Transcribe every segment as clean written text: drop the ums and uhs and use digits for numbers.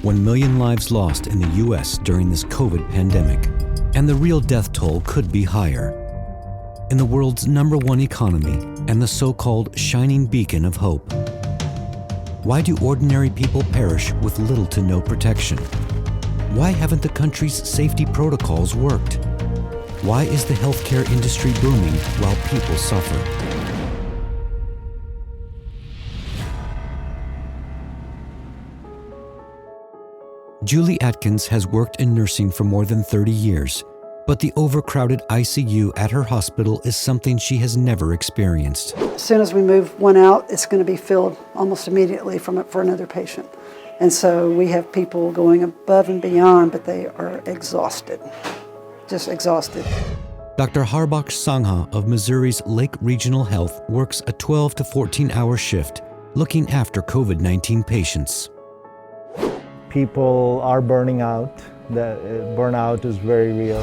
1 million lives lost in the U.S. during this COVID pandemic, and the real death toll could be higher. In the world's #1 economy and the so-called shining beacon of hope, why do ordinary people perish with little to no protection? Why haven't the country's safety protocols worked? Why is the healthcare industry booming while people suffer? Julie Atkins has worked in nursing for more than 30 years, but the overcrowded ICU at her hospital is something she has never experienced. As soon as we move one out, it's going to be filled almost immediately for another patient. And so we have people going above and beyond, but they are exhausted, just exhausted. Dr. Harbaksh Sangha of Missouri's Lake Regional Health works a 12 to 14-hour shift looking after COVID-19 patients. People are burning out. The burnout is very real.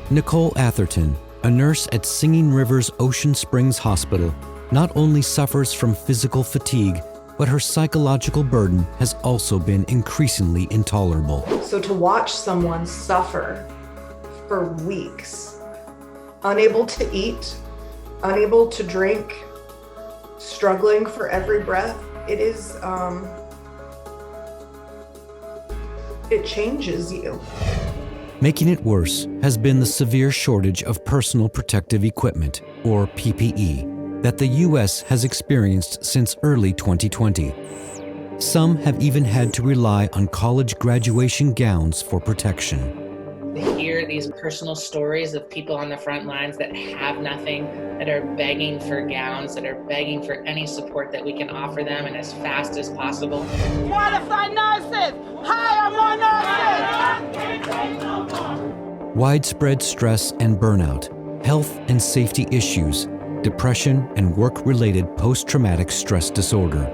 Nicole Atherton, a nurse at Singing River's Ocean Springs Hospital, not only suffers from physical fatigue, but her psychological burden has also been increasingly intolerable. So to watch someone suffer for weeks, unable to eat, unable to drink, struggling for every breath, it changes you. Making it worse has been the severe shortage of personal protective equipment, or PPE, that the U.S. has experienced since early 2020. Some have even had to rely on college graduation gowns for protection. To hear these personal stories of people on the front lines that have nothing, that are begging for gowns, that are begging for any support that we can offer them and as fast as possible. Qualified nurses! Hire more nurses! Widespread stress and burnout, health and safety issues, depression and work-related post-traumatic stress disorder.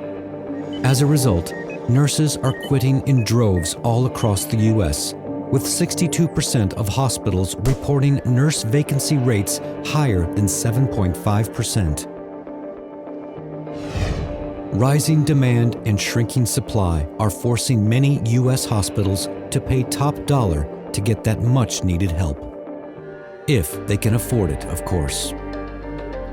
As a result, nurses are quitting in droves all across the U.S., with 62% of hospitals reporting nurse vacancy rates higher than 7.5%. Rising demand and shrinking supply are forcing many U.S. hospitals to pay top dollar to get that much-needed help. If they can afford it, of course.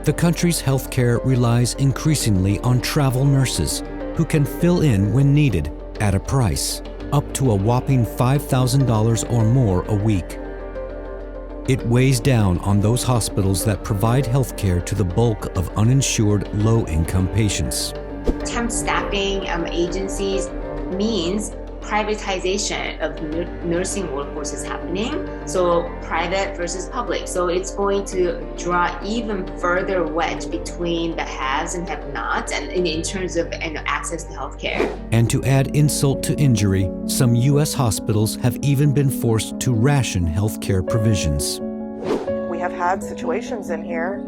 The country's healthcare relies increasingly on travel nurses who can fill in when needed at a price up to a whopping $5,000 or more a week. It weighs down on those hospitals that provide healthcare to the bulk of uninsured, low-income patients. Temp staffing agencies means privatization of nursing workforce is happening, so private versus public. So it's going to draw even further wedge between the haves and have-nots, and in terms of access to healthcare. And to add insult to injury, some U.S. hospitals have even been forced to ration healthcare provisions. We have had situations in here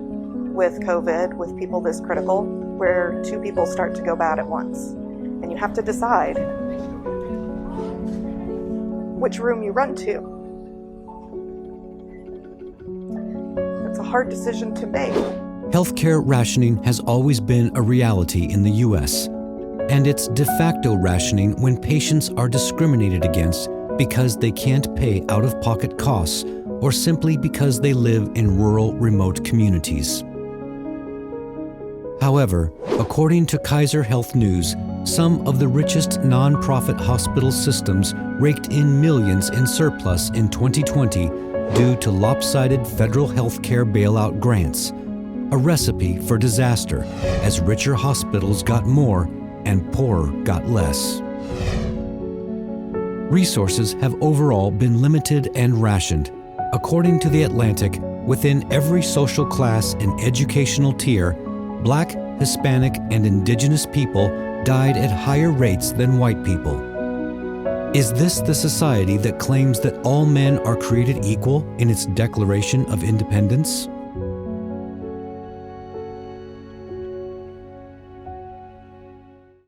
with COVID, with people this critical, where two people start to go bad at once. And you have to decide which room you run to. It's a hard decision to make. Healthcare rationing has always been a reality in the U.S., and it's de facto rationing when patients are discriminated against because they can't pay out-of-pocket costs or simply because they live in rural, remote communities. However, according to Kaiser Health News, some of the richest nonprofit hospital systems raked in millions in surplus in 2020 due to lopsided federal healthcare bailout grants, a recipe for disaster as richer hospitals got more and poorer got less. Resources have overall been limited and rationed. According to The Atlantic, within every social class and educational tier, Black, Hispanic, and Indigenous people died at higher rates than white people. Is this the society that claims that all men are created equal in its Declaration of Independence?